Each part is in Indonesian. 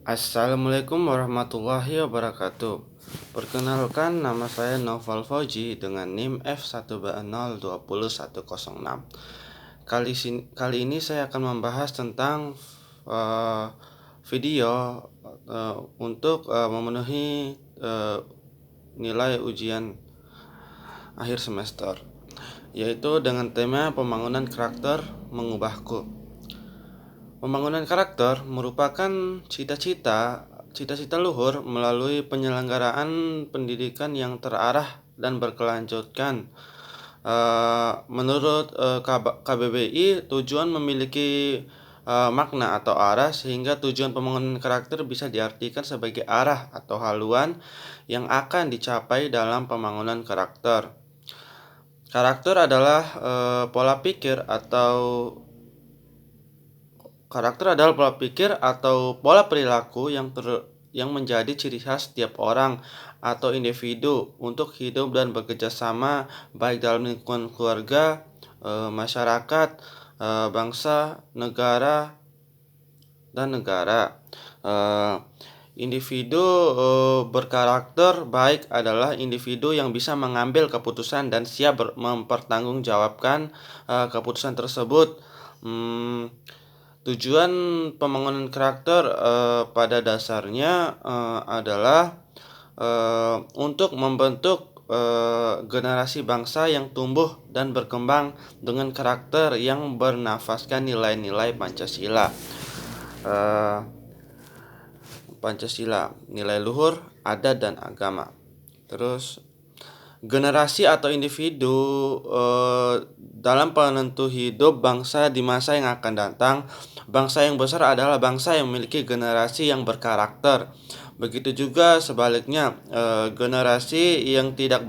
Assalamualaikum warahmatullahi wabarakatuh. Perkenalkan, nama saya Noval Fauji dengan NIM F1B0201006. Kali ini saya akan membahas tentang uh, video untuk memenuhi nilai ujian akhir semester, yaitu dengan tema pembangunan karakter mengubahku. Pembangunan karakter merupakan cita-cita luhur melalui penyelenggaraan pendidikan yang terarah dan berkelanjutan. Menurut KBBI, tujuan memiliki makna atau arah, sehingga tujuan pembangunan karakter bisa diartikan sebagai arah atau haluan yang akan dicapai dalam pembangunan karakter. Karakter adalah pola pikir atau pola perilaku yang menjadi ciri khas setiap orang atau individu untuk hidup dan bekerja sama, baik dalam lingkungan keluarga, masyarakat, bangsa, negara, dan negara. Individu berkarakter baik adalah individu yang bisa mengambil keputusan dan siap mempertanggungjawabkan keputusan tersebut. Tujuan pembangunan karakter pada dasarnya adalah untuk membentuk generasi bangsa yang tumbuh dan berkembang dengan karakter yang bernafaskan nilai-nilai Pancasila. Nilai luhur, adat, dan agama. Terus, generasi atau individu dalam penentu hidup bangsa di masa yang akan datang. Bangsa yang besar adalah bangsa yang memiliki generasi yang berkarakter. Begitu juga sebaliknya, generasi yang tidak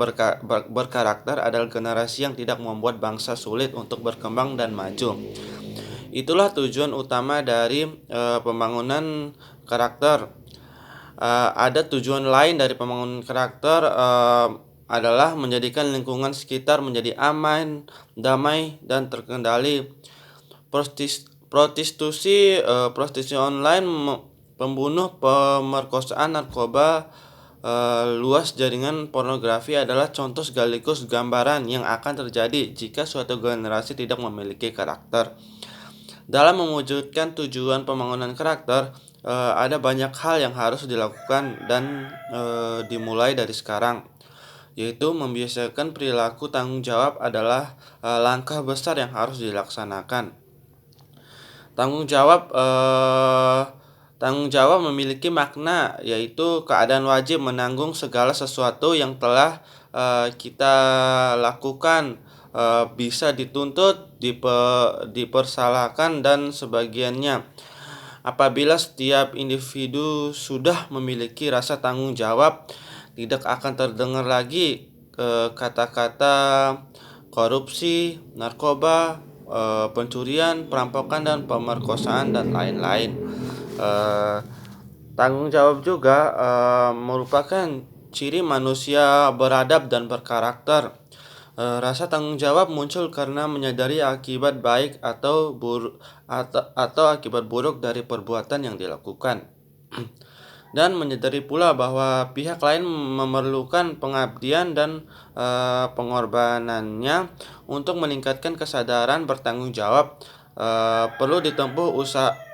berkarakter adalah generasi yang tidak membuat bangsa sulit untuk berkembang dan maju. Itulah tujuan utama dari pembangunan karakter. Ada tujuan lain dari pembangunan karakter adalah menjadikan lingkungan sekitar menjadi aman, damai, dan terkendali. Prostitusi online, pembunuh, pemerkosaan, narkoba, luas jaringan pornografi adalah contoh sekaligus gambaran yang akan terjadi jika suatu generasi tidak memiliki karakter. Dalam mewujudkan tujuan pembangunan karakter, ada banyak hal yang harus dilakukan dan dimulai dari sekarang, yaitu membiasakan perilaku tanggung jawab adalah langkah besar yang harus dilaksanakan. Tanggung jawab memiliki makna, yaitu keadaan wajib menanggung segala sesuatu yang telah kita lakukan, bisa dituntut, dipersalahkan, dan sebagiannya. Apabila setiap individu sudah memiliki rasa tanggung jawab, tidak akan terdengar lagi kata-kata korupsi, narkoba, pencurian, perampokan, dan pemerkosaan, dan lain-lain. Tanggung jawab juga merupakan ciri manusia beradab dan berkarakter. Rasa tanggung jawab muncul karena menyadari akibat baik atau akibat buruk dari perbuatan yang dilakukan, dan menyadari pula bahwa pihak lain memerlukan pengabdian dan pengorbanannya. Untuk meningkatkan kesadaran bertanggung jawab, perlu ditempuh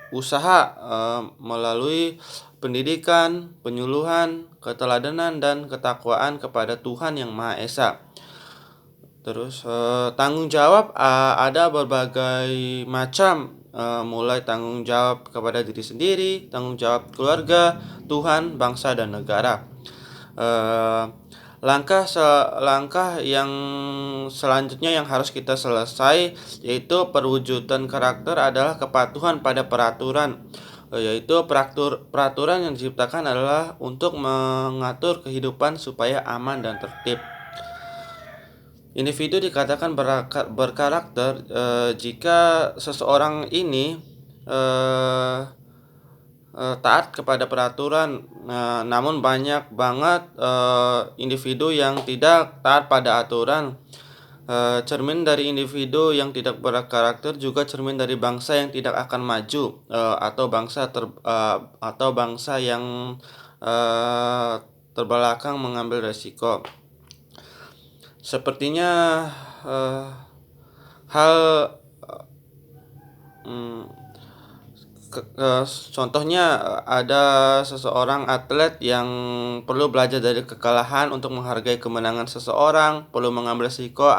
usaha melalui pendidikan, penyuluhan, keteladanan, dan ketakwaan kepada Tuhan Yang Maha Esa. Terus, tanggung jawab ada berbagai macam, mulai tanggung jawab kepada diri sendiri, tanggung jawab keluarga, Tuhan, bangsa, dan negara. Langkah yang selanjutnya yang harus kita selesai, yaitu perwujudan karakter adalah kepatuhan pada peraturan, yaitu peraturan yang diciptakan adalah untuk mengatur kehidupan supaya aman dan tertib. Individu dikatakan berkarakter jika seseorang ini taat kepada peraturan. Namun banyak banget individu yang tidak taat pada aturan. Cermin dari individu yang tidak berkarakter juga cermin dari bangsa yang tidak akan maju, atau bangsa yang eee, terbelakang mengambil resiko. Sepertinya, eee, hal, mmm, contohnya, ada seseorang atlet yang perlu belajar dari kekalahan untuk menghargai kemenangan seseorang, perlu mengambil resiko,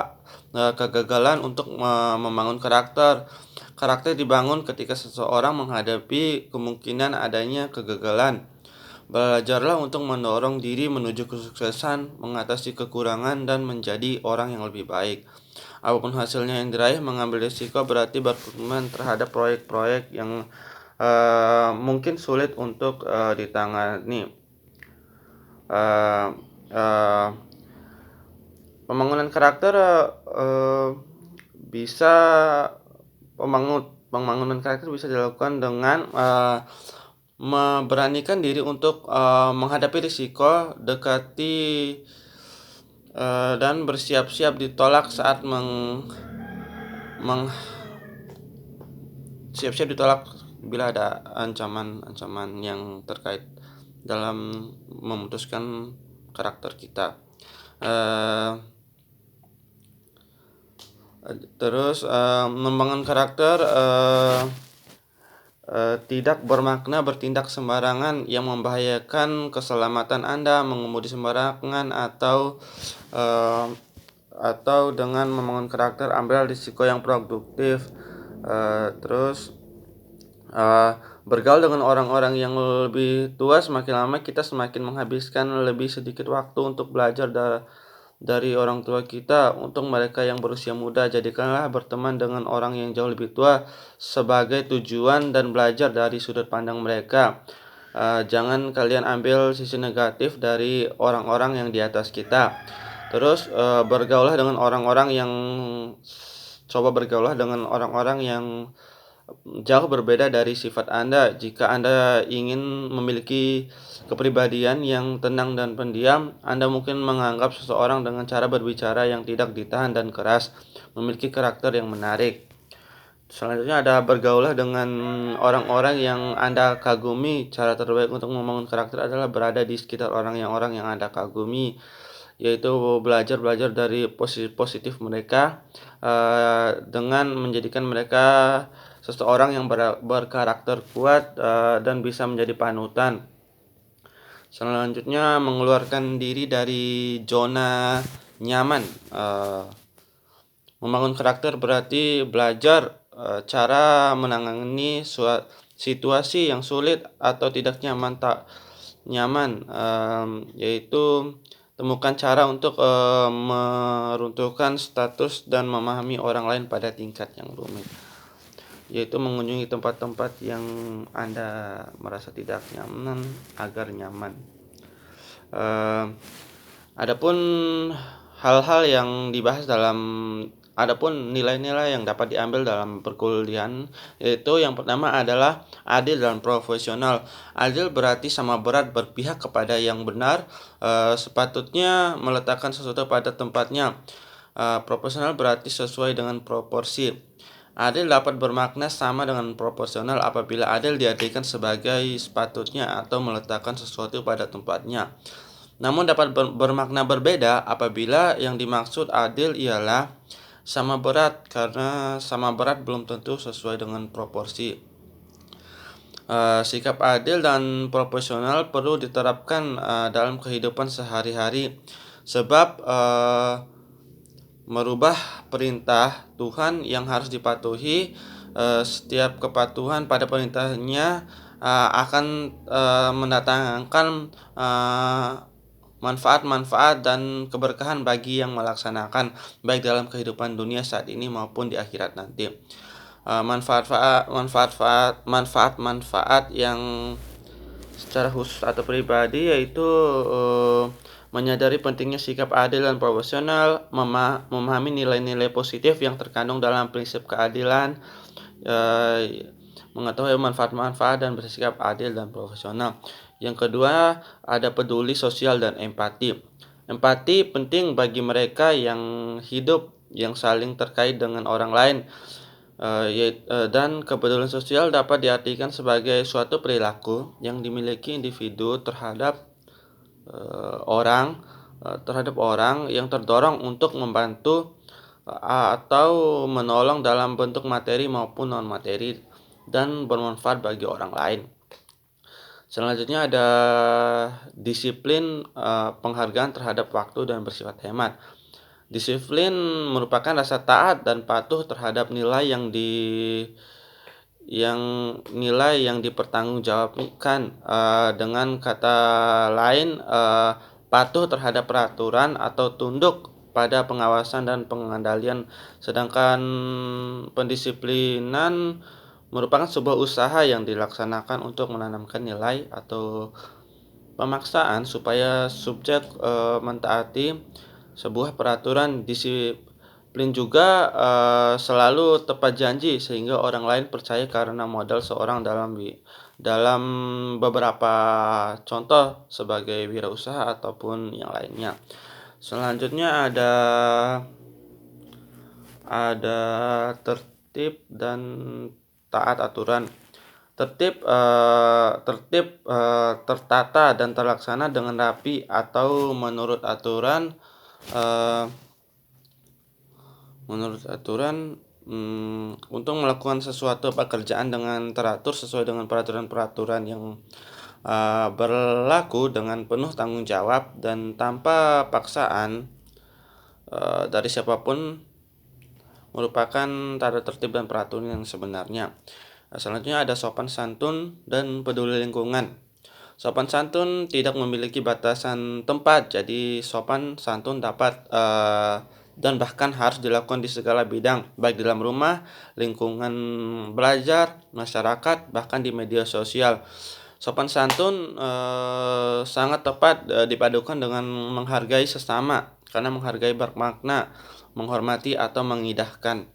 kegagalan untuk membangun karakter. Karakter dibangun ketika seseorang menghadapi kemungkinan adanya kegagalan. Belajarlah untuk mendorong diri menuju kesuksesan, mengatasi kekurangan, dan menjadi orang yang lebih baik. Apapun hasilnya yang diraih, mengambil risiko berarti berkomitmen terhadap proyek-proyek yang mungkin sulit untuk ditangani. Uh, uh, Pembangunan karakter bisa pembangunan karakter bisa dilakukan dengan memberanikan diri untuk menghadapi risiko, dekati dan bersiap-siap ditolak saat siap-siap ditolak bila ada ancaman-ancaman yang terkait dalam memutuskan karakter kita. Terus membangun karakter tidak bermakna bertindak sembarangan yang membahayakan keselamatan Anda, mengemudi sembarangan, atau dengan membangun karakter ambil risiko yang produktif. Terus bergaul dengan orang-orang yang lebih tua, semakin lama kita semakin menghabiskan lebih sedikit waktu untuk belajar dari orang tua kita. Untuk mereka yang berusia muda, jadikanlah berteman dengan orang yang jauh lebih tua sebagai tujuan dan belajar dari sudut pandang mereka. Jangan kalian ambil sisi negatif dari orang-orang yang di atas kita. Terus bergaulah dengan orang-orang yang jauh berbeda dari sifat Anda. Jika Anda ingin memiliki kepribadian yang tenang dan pendiam, Anda mungkin menganggap seseorang dengan cara berbicara yang tidak ditahan dan keras, memiliki karakter yang menarik. Selanjutnya ada bergaulah dengan orang-orang yang Anda kagumi. Cara terbaik untuk membangun karakter adalah berada di sekitar orang yang Anda kagumi, yaitu belajar dari positif mereka, dengan menjadikan mereka seseorang yang berkarakter kuat dan bisa menjadi panutan. Selanjutnya, mengeluarkan diri dari zona nyaman. Membangun karakter berarti belajar cara menangani situasi yang sulit atau tidak nyaman, yaitu temukan cara untuk meruntuhkan status dan memahami orang lain pada tingkat yang rumit, yaitu mengunjungi tempat-tempat yang Anda merasa tidak nyaman agar nyaman. Adapun hal-hal yang dibahas adapun nilai-nilai yang dapat diambil dalam perkuliahan, yaitu yang pertama adalah adil dan profesional. Adil berarti sama berat berpihak kepada yang benar, sepatutnya meletakkan sesuatu pada tempatnya. Proporsional berarti sesuai dengan proporsi. Adil dapat bermakna sama dengan proporsional apabila adil diartikan sebagai sepatutnya atau meletakkan sesuatu pada tempatnya. Namun dapat bermakna berbeda apabila yang dimaksud adil ialah sama berat, karena sama berat belum tentu sesuai dengan proporsi. Sikap adil dan proporsional perlu diterapkan dalam kehidupan sehari-hari, sebab merubah perintah Tuhan yang harus dipatuhi. Setiap kepatuhan pada perintahnya akan mendatangkan manfaat-manfaat dan keberkahan bagi yang melaksanakan, baik dalam kehidupan dunia saat ini maupun di akhirat nanti. Manfaat-manfaat yang secara khusus atau pribadi, yaitu menyadari pentingnya sikap adil dan proporsional, memahami nilai-nilai positif yang terkandung dalam prinsip keadilan, mengetahui manfaat-manfaat dan bersikap adil dan profesional. Yang kedua, ada peduli sosial dan empati. Empati penting bagi mereka yang hidup yang saling terkait dengan orang lain. Dan kepedulian sosial dapat diartikan sebagai suatu perilaku yang dimiliki individu orang terhadap orang yang terdorong untuk membantu atau menolong dalam bentuk materi maupun non-materi dan bermanfaat bagi orang lain. Selanjutnya ada disiplin penghargaan terhadap waktu dan bersifat hemat. Disiplin merupakan rasa taat dan patuh terhadap nilai yang dipertanggungjawabkan. Dengan kata lain, patuh terhadap peraturan atau tunduk pada pengawasan dan pengendalian. Sedangkan pendisiplinan merupakan sebuah usaha yang dilaksanakan untuk menanamkan nilai atau pemaksaan supaya subjek mentaati sebuah peraturan. Disiplin juga selalu tepat janji sehingga orang lain percaya karena modal seorang dalam beberapa contoh sebagai wirausaha ataupun yang lainnya. Selanjutnya ada tertib dan taat aturan. Tertib tertata dan terlaksana dengan rapi atau menurut aturan untuk melakukan sesuatu pekerjaan dengan teratur sesuai dengan peraturan-peraturan yang berlaku dengan penuh tanggung jawab dan tanpa paksaan dari siapapun merupakan tata tertib dan peraturan yang sebenarnya. Selanjutnya ada sopan santun dan peduli lingkungan. Sopan santun tidak memiliki batasan tempat, jadi sopan santun dapat dan bahkan harus dilakukan di segala bidang, baik dalam rumah, lingkungan belajar, masyarakat, bahkan di media sosial. Sopan santun sangat tepat dipadukan dengan menghargai sesama, karena menghargai bermakna menghormati atau mengindahkan.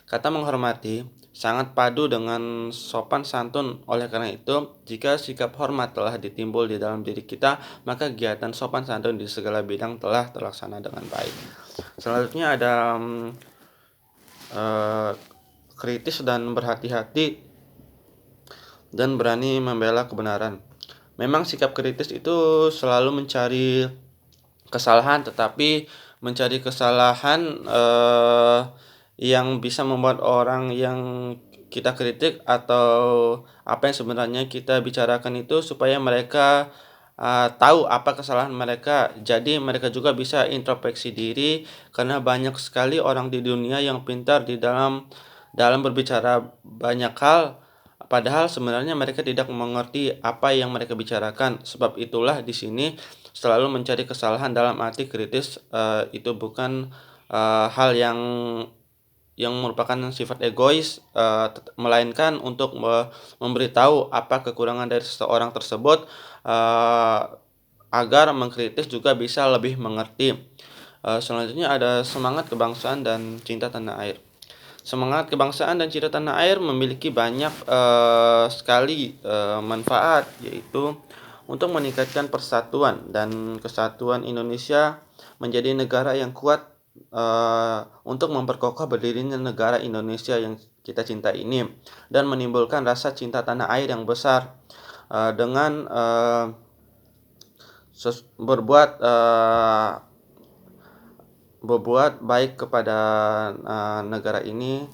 Kata menghormati sangat padu dengan sopan santun. Oleh karena itu, jika sikap hormat telah ditimbul di dalam diri kita, maka kegiatan sopan santun di segala bidang telah terlaksana dengan baik. Selanjutnya ada kritis dan berhati-hati dan berani membela kebenaran. Memang sikap kritis itu selalu mencari kesalahan, tetapi mencari kesalahan yang bisa membuat orang yang kita kritik atau apa yang sebenarnya kita bicarakan itu supaya mereka tahu apa kesalahan mereka. Jadi mereka juga bisa introspeksi diri, karena banyak sekali orang di dunia yang pintar di dalam berbicara banyak hal, padahal sebenarnya mereka tidak mengerti apa yang mereka bicarakan. Sebab itulah di sini selalu mencari kesalahan dalam arti kritis itu bukan hal yang merupakan sifat egois, melainkan untuk memberitahu apa kekurangan dari seseorang tersebut agar mengkritis juga bisa lebih mengerti. Selanjutnya ada semangat kebangsaan dan cinta tanah air. Semangat kebangsaan dan cinta tanah air memiliki banyak sekali manfaat, yaitu untuk meningkatkan persatuan dan kesatuan Indonesia menjadi negara yang kuat, untuk memperkokoh berdirinya negara Indonesia yang kita cinta ini, dan menimbulkan rasa cinta tanah air yang besar dengan berbuat baik kepada negara ini,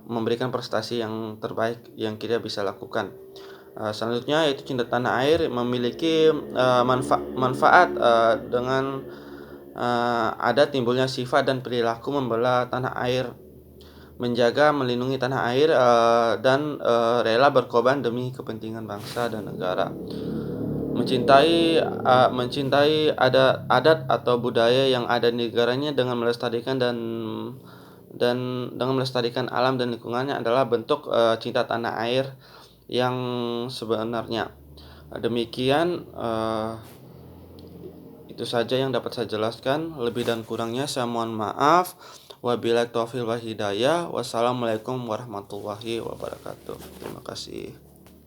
memberikan prestasi yang terbaik yang kita bisa lakukan. Selanjutnya yaitu cinta tanah air memiliki manfaat dengan ada timbulnya sifat dan perilaku membela tanah air, menjaga melindungi tanah air, dan rela berkorban demi kepentingan bangsa dan negara. Mencintai adat atau budaya yang ada di negaranya dengan melestarikan dan dengan melestarikan alam dan lingkungannya adalah bentuk cinta tanah air yang sebenarnya. Demikian itu saja yang dapat saya jelaskan. Lebih dan kurangnya saya mohon maaf. Wabillahi taufiq wal hidayah. Wassalamualaikum warahmatullahi wabarakatuh. Terima kasih.